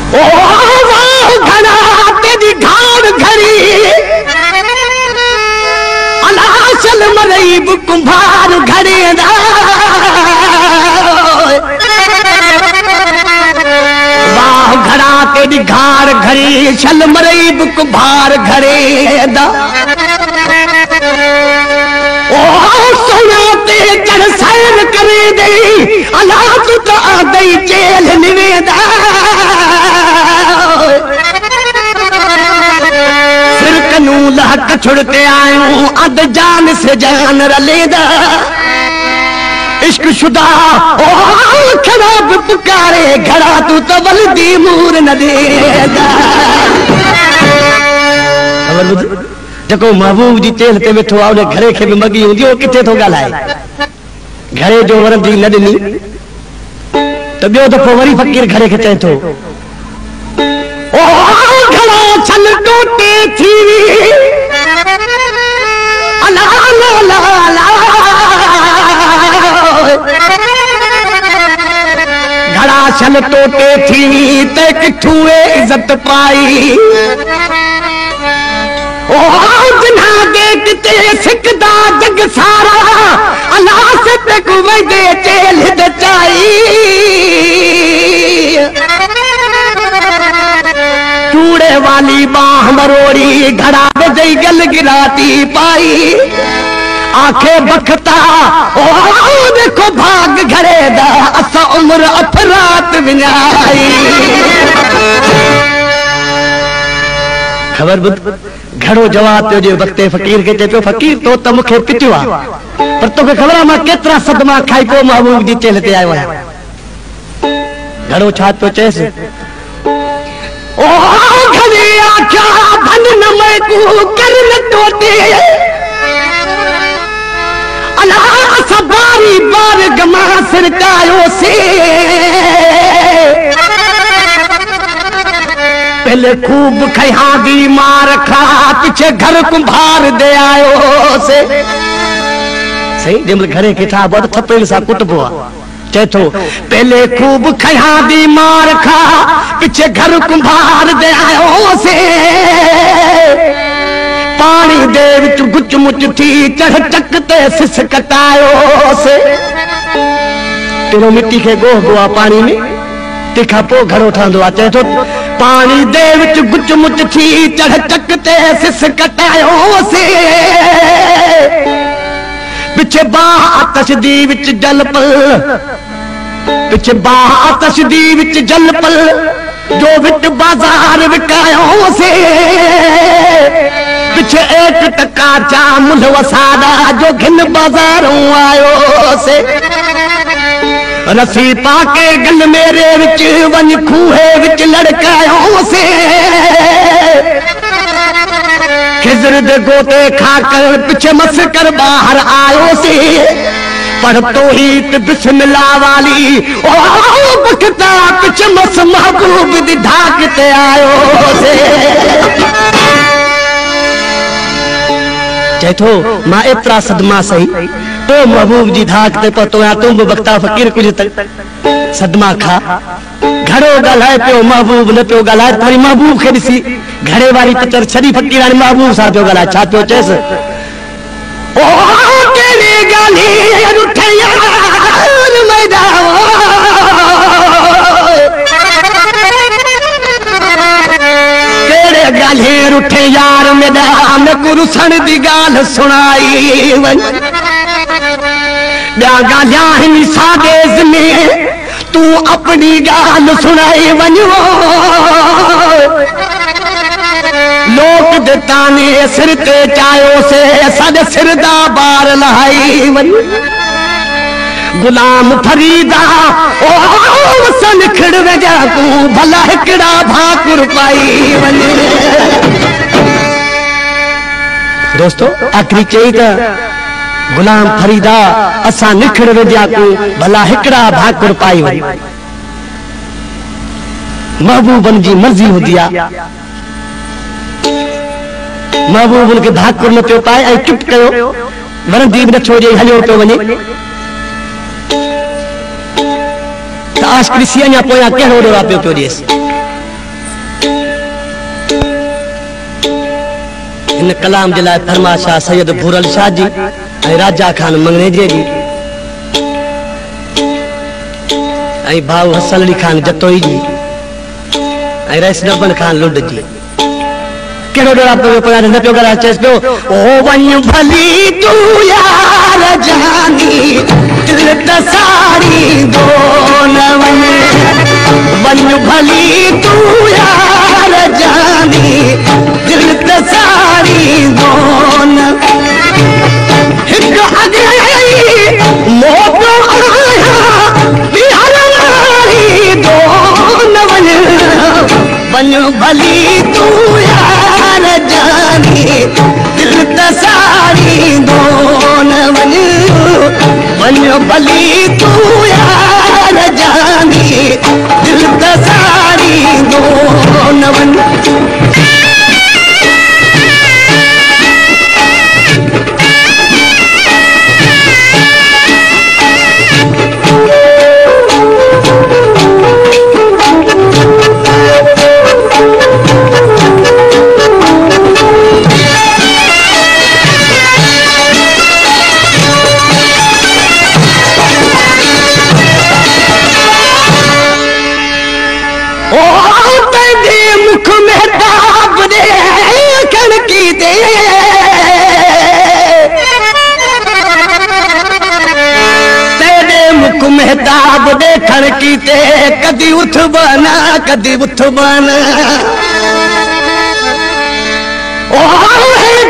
ओ वाह घड़ा तेरी घाड़ घड़ी अलाशल मरई कुंभार घड़े दा वाह घड़ा तेरी घाड़ घड़ी छल मरई कुंभार घड़े दा ओ सोना ते चढ़ सैर करे दे अला तू तो आ गई जेल निवेदा फिर कनू लहक छुड़ते आयूं अद जान से जान रलेदा इश्क शुदा ओ खराब पुकारे घड़ा तू तो बल्दी मूर न देदा जको महबूब जी तेल ते वेठो आ घरे खे भी मगी हुंदी ओ किथे थो ॻाल्हाए घरे जो वरंदी न ॾिनी त ॿियो दफ़ो वरी फ़कीर घरे खे चए थो ओ घड़ा छल टोटे थी अला ला ला ला घड़ा छल टोटे थी ते किथुए इज्जत पाई ओ जिन्हा देखते सिकदा जग सारा अल्लाह से पे कुवे दे चेल दचाई चूड़े वाली बाह मरोड़ी घड़ा बजई गल गिराती पाई आंखें बखता ओ देखो भाग घड़े दा असा उम्र अफरात विनाई खबर बुध घड़ो जवाब पियो वक्ते फकीर के चए फकीर तो त मुखे पिटियो आ पर तोखे खबर आ मां केतरा सदमा खाई को महबूब जी चेल ते आयो आहियां घड़ो छा पियो चएस ओ घड़े आख्या भन न मैं को कर न टोटे अला सबारी बार गमा सिरकायो से पहले खूब खया दी मार खा पीछे घर कुंभार दे आयो से सही जमल घरे के था बहुत थपेल सा कुटबो चए थो पहले खूब खया दी मार खा पीछे घर कुंभार दे आयो से पानी दे विच गुच मुच थी चढ़ चकते सिस कटायो से तेरो मिट्टी के गोह गोआ पानी में तिखा पो घड़ो ठहंदो आ चए थो पानी दे विच गुच मुच थी चढ़ चकते सिस कटायो से पिछे बाह आतश दी विच जल पल पिछे बाह आतश दी विच जल पल जो विच बाजार विकायो से पिछे एक टका चा मुल वसादा जो घिन बाजारों आयो से रसी पाके गल मेरे विच वन खूहे विच लड़कायो से खिजर दे गोते खाकर पिछे मस कर बाहर आयो से पर तौहीद बिस्मिल्लाह वाली ओ बखता पिछे मस महबूब दी ढाकते आयो से चए थो मां एतरा सदमा सही तो महबूब जी धाकते पतो या तुम बक्ता फकीर कुछ सदमा खा घड़ो गलाए पियो महबूब न पियो गलाए तुम्हारी महबूब के दिसी घड़े वाली पचर छड़ी फकीर आने महबूब सा पियो गलाए छा पियो चेस ओ तेरे गाली उठे यार मैदान तेरे गाली उठे यार मैदान कुरुसन दी गाल सुनाई वन गालियां सादेज में तू अपनी गाल सुनाई वनो लोक दिताने सिर ते चायो से सद सिरदा बार लहाई वन गुलाम फरीदा ओ सन खिड़ वजा तू भला हिकड़ा भाकुर पाई वन दोस्तों आखिरी चई गुलाम फरीदा असा निखड़ विद्या को भला हिकड़ा भाकुर पाई वई महबूबन जी मर्जी होंदी आ महबूबन के भाकुर न पियो पाए चुप कयो वरंदी न छोड़े हलियो पियो वने त आशकरी सिया पोया केड़ो रा पियो देस इन कलाम जे लाइ फरमाशाह सैयद भूरल शाह जी ऐं राजा खान मंगनेजे जी ऐं भाऊ हसन अली खान जतोई जी ऐं रईस नबन खान लुड जी केड़ो डरा पे न पियो ॻाल्हाए चएसि पियो ओ वञ भली तू यार जानी दिल त सारी दो न वञ भली तू यार जानी दिल त सारी दो न हिक अॻे मोटो आया बिहार वारी दो न वञ भली तू यार जानी दिल त सारी दो न वञ भली तू यार जानी दिल त सारी दो न मुख में ताप दे कणकी दे तेरे मुख में ताप दे कणकी ते कदी उठ बना कदी उठ बना ओ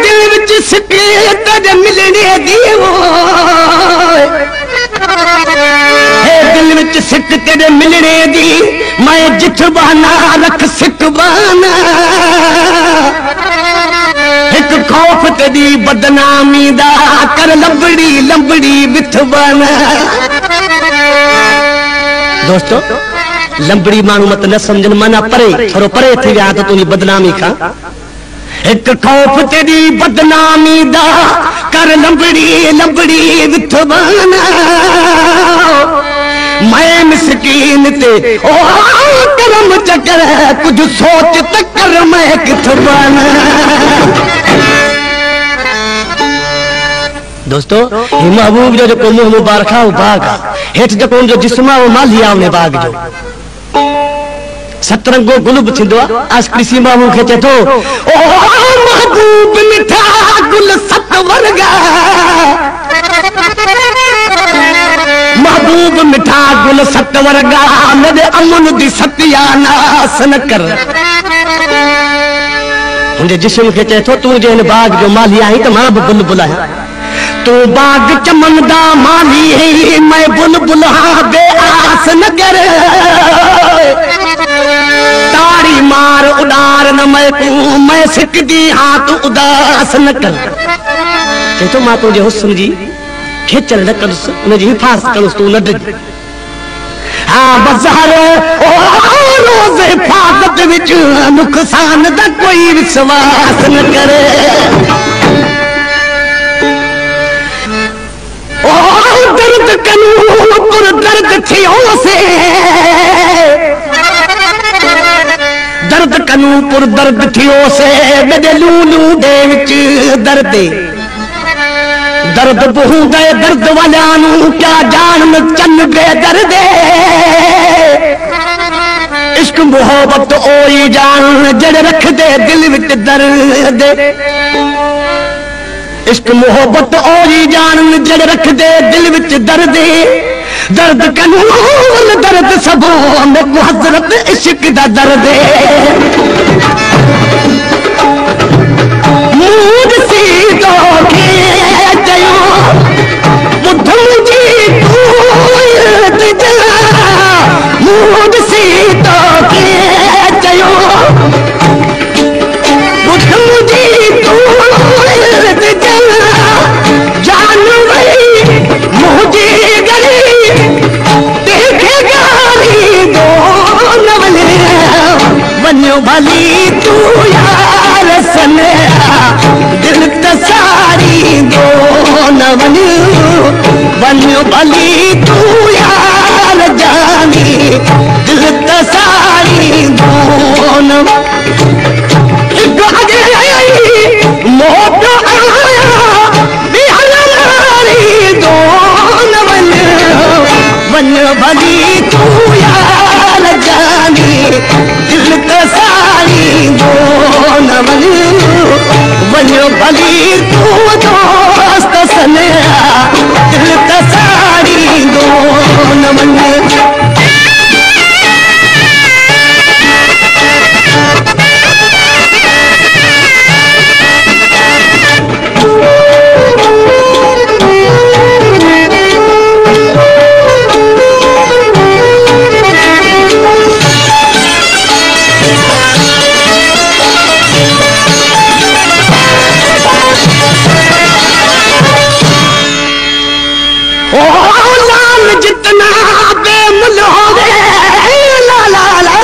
दिल विच सिके तेरे मिलने दी दिल विच सिक तेरे मिलने दी मैं जिठ बहाना रख सिक बहाना एक खौफ तेरी बदनामी दा कर लंबड़ी लंबड़ी बिथ बहाना दोस्तों लंबड़ी मानू मत न समझन मना परे थोरो परे थी विया त तुंहिंजी बदनामी खां एक खौफ तेरी बदनामी दा कर लंबड़ी लंबड़ी बिथ बहाना मैं मिसकीन ते ओ करम चकर कुछ सोच तकर मैं किथ बना दोस्तों ही महबूब जो को मुंह मुबारक हो बाग हेठ जो जो जिस्म वो मालिया ने बाग जो सतरंगो गुलब थिंदो आज कृषि महबूब के चे तो ओ महबूब मिठा गुल सतवरगा महबूब मिठा गुल सतवरगा मेरे अमन दी सत्यानाश न कर मुझे जिस्म के चे तो तू जे बाग जो मालिया ही तो मां बुलबुल है तू बाग चमनदा माली है मैं बुलबुल हाँ बेआस न कर ताड़ी मार उडार न मैं सिकदी हाँ तू उदास न कर चे तो मां तुझे हुस्न जी खेचल न कर उनजी हिफाज़त कर तू न डिज हाँ बाजार ओ रोज हिफाज़त विच नुकसान दा कोई विश्वास न करे ओ दर्द कनू पुर दर्द थियो से दर्द कनू पुर दर्द थियो से मेरे लूलू दे विच दर्द दर्द बहूंदे दर्द वाल्यानू क्या जान चन बेदर्द इश्क मोहब्बत ओई जान जड़ रख दे दिल विच दर्द इश्क मोहब्बत ओई जान जड़ रख दे दिल विच दर्द दर्द कनूल दर्द सबो में हजरत इश्क दा दर्द मूड सी तो के जयो बुद्धू जी तू मूड सी तो के जयो बुद्धू जी तू जान वही मुझे गली देखे गाली दो नवले वन्यो भली तू यार सने दिल तसारी दो नवन वन्यो भली तू यार जानी दिल तसारी दो नवन भली तू दोस्त सनेहा दिल तसारी दो न वञे जितना बेमुल होवे ला ला ला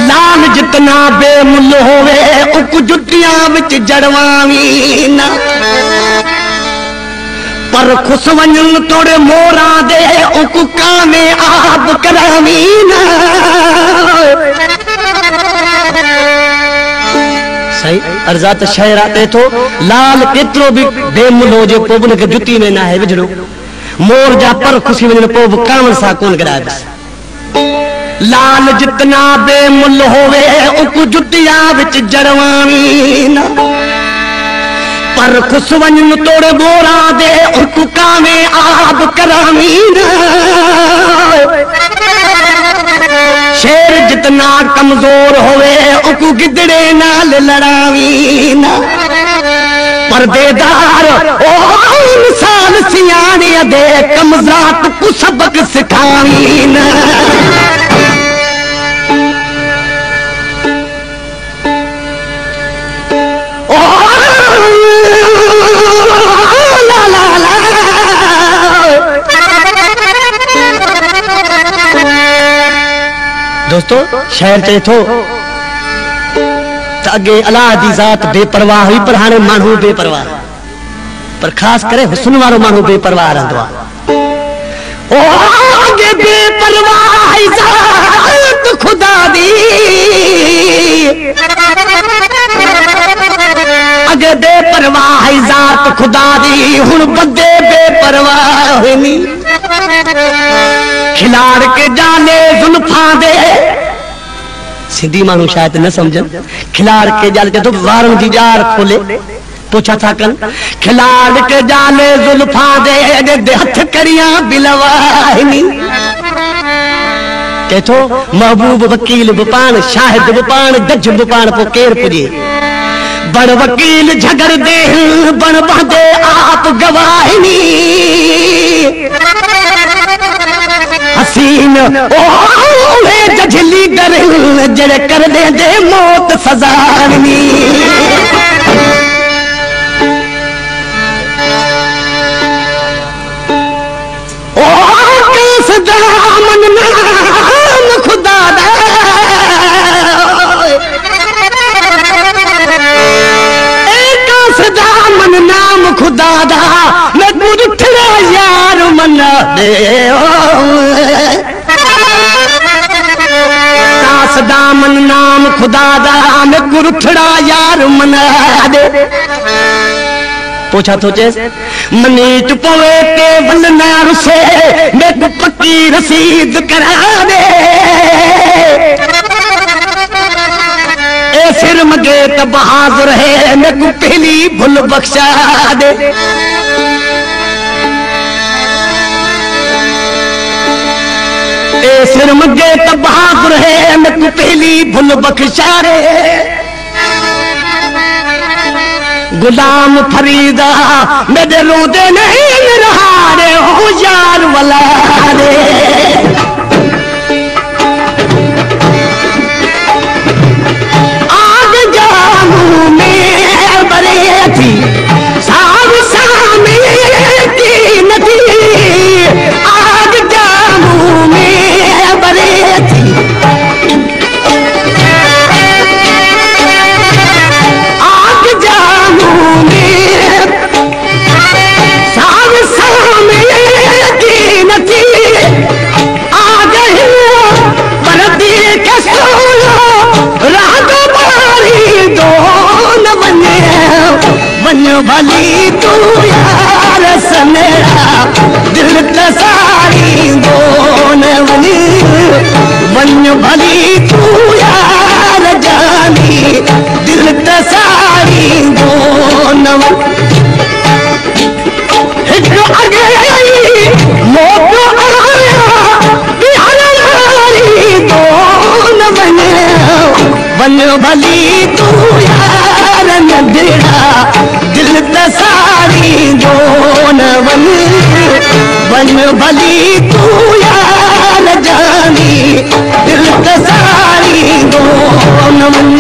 लाल जितना बेमुल होवे उक जुटियां विच जड़वावी ना पर खुश वञन तोड़े मोरा दे उक कामे आप करावी ना सही अर्जात शहर आते तो लाल केतरो भी बेमुल हो जे पोबन के जुती में ना है विजड़ो मोर जा पर खुशी वञन पोब कामन सा कोन कराबस लाल जितना बेमुल होवे उक जुटिया विच जड़वावी ना पर खुश वञन तोड़े मोरा दे उक कामे आब करावी ना शेर जितना कमजोर होवे उकू गिदड़े नाल लड़ावी ना पर्देदार ओ इंसान सियाने दे कमजात को सबक सिखावी ना ओ ला ला ला दोस्तों शहर चे थो अगे अल्लाह दी जात बेपरवाह हुई पर हाणे मानू बेपरवाह पर खास करे हुस्न वारो मानू बेपरवाह रहंदो ओ अगे बेपरवाह जात खुदा दी अगे बेपरवाह जात खुदा दी हुन बंदे बेपरवाह होनी खिलाड़ के जाले जुल्फा दे सिंधी मानू शायद न समझन खिलाड़ के जाले तो वारन जी जार खोले पूछा था कल खिलाड़ के जाले जुल्फा दे हथ करिया बिलवाहिनी के तो महबूब वकील बुपान शाहिद बुपान जज बुपान पो केर पुजे बड़ वकील झगड़ दे बण बंदे आप गवाहिनी हसीन ओए जजली डर जड़ कर दे दे मौत सजानी ओ किस दामन नाम खुदा दा किस दामन नाम खुदा दा मैं गुरठड़ा यार मना दे दामन नाम खुदा दा मैं गुरठड़ा यार मना दे पूछा तो चेस मनीट पवे के वलनार से मैं पक्की रसीद करा दे ए सिर मगे त बहादुर है मैं को पहली भूल बख्शा दे सिर मगे तो बहादुर है मैं को पहली भूल बख्शा रे गुलाम फरीदा मेरे रोदे नहीं रहा रे हो यार वाला रे आग जानू में बरे थी साव सामे की नदी आग जानू में आग जानू में साव सामे की नदी आ गई पर दिल के सोलो रात बारी दो न बने मन भली तू यार सनेरा दिल तसारी दो न बनी मन भली तू यार जा मन भली तू यार जानी दिल तसारी दो न मन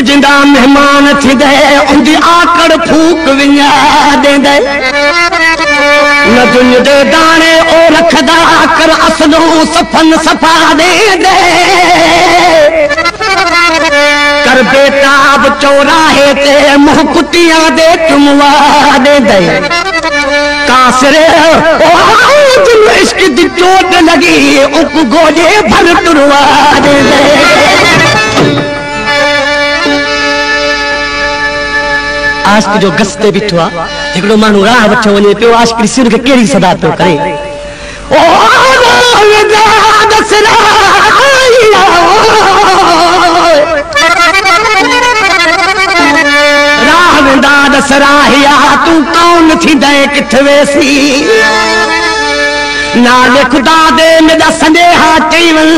जिंदा मेहमान थी दे उनकी आकड़ फूक विया दे दे न दुन दे दाने ओ रखदा कर असलो सफन सफा दे दे कर बेताब चौराहे ते मुंह कुतिया दे चुमवा दे दे कासरे ओ जिन इश्क दी चोट लगी उक गोजे भर तुरवा दे दे आशिक जो गस्ते बिठो आ हिकड़ो मानू राह वठो वने पियो आशिक सिर के केड़ी सदा तो करे ओ राह दसरा राह वेंदा दसराहिया तू कौन थी दे किथे वेसी नाले खुदा दे मेरा संदेहा चईवन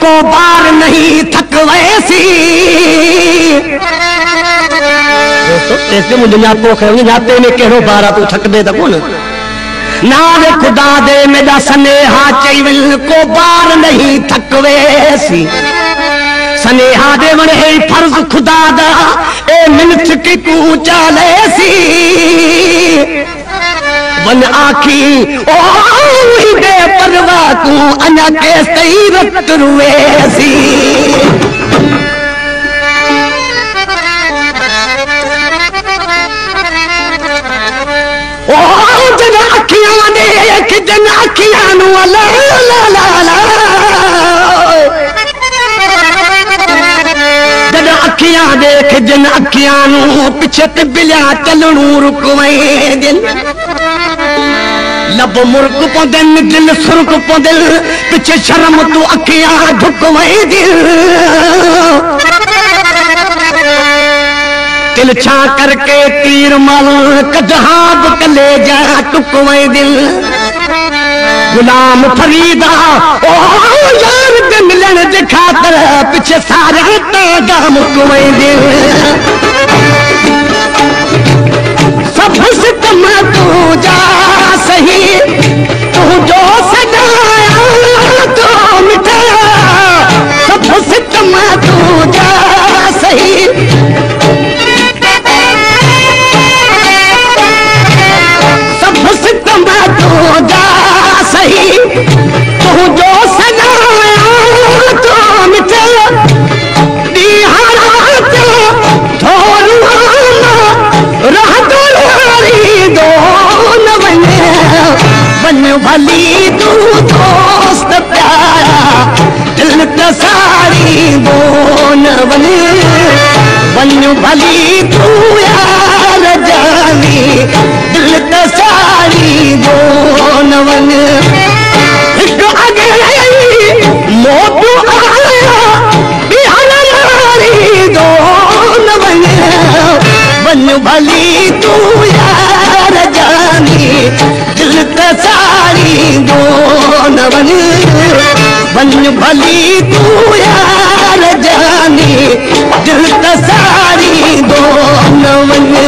को बार नहीं थक वैसी मुझे नाते में कहो बारा तू थकदे त कोन नाले खुदा दे मेरा सनेहा चईवन को बार नहीं थकवेसी सनेहा दे वणे फर्ज खुदा दा ए मिनट की तू चालेसी वन आखी ओ बे परवा तू अना के सही रत रुवेसी ओ जन अखियां देख जन अखियां नु ला ला ला ला जन अखियां देख जन अखियां नु पिछे ते बिलिया चलणू रुकवे दिल लब मुर्ग पोंदन दिल सुर्ग पोंदल पिछे शर्म तू अखियां ढुकवे दिल दिल छा करके तीर मल कजहाब कले जा टुकवे दिल गुलाम फरीदा ओ यार के मिलन जे खातर पीछे सारा तागा मुकवे दिल सब सितम तू जा सही तू जो सदाया तो मिटाया सब सितम तू जा सही तू जो सदाया तो मिटे दिहारा तो थोरुआना रह दुलारी दो न बने बन भली तू दोस्त प्यारा दिल तसारी दो न बने बन भली तू यार जानी दिल तसारी दो न बने मोटू आया बिहारी दो न बने बन भली तू यार जानी दिल तसारी दो न बने बन भली तू यार जानी दिल तसारी दो न बने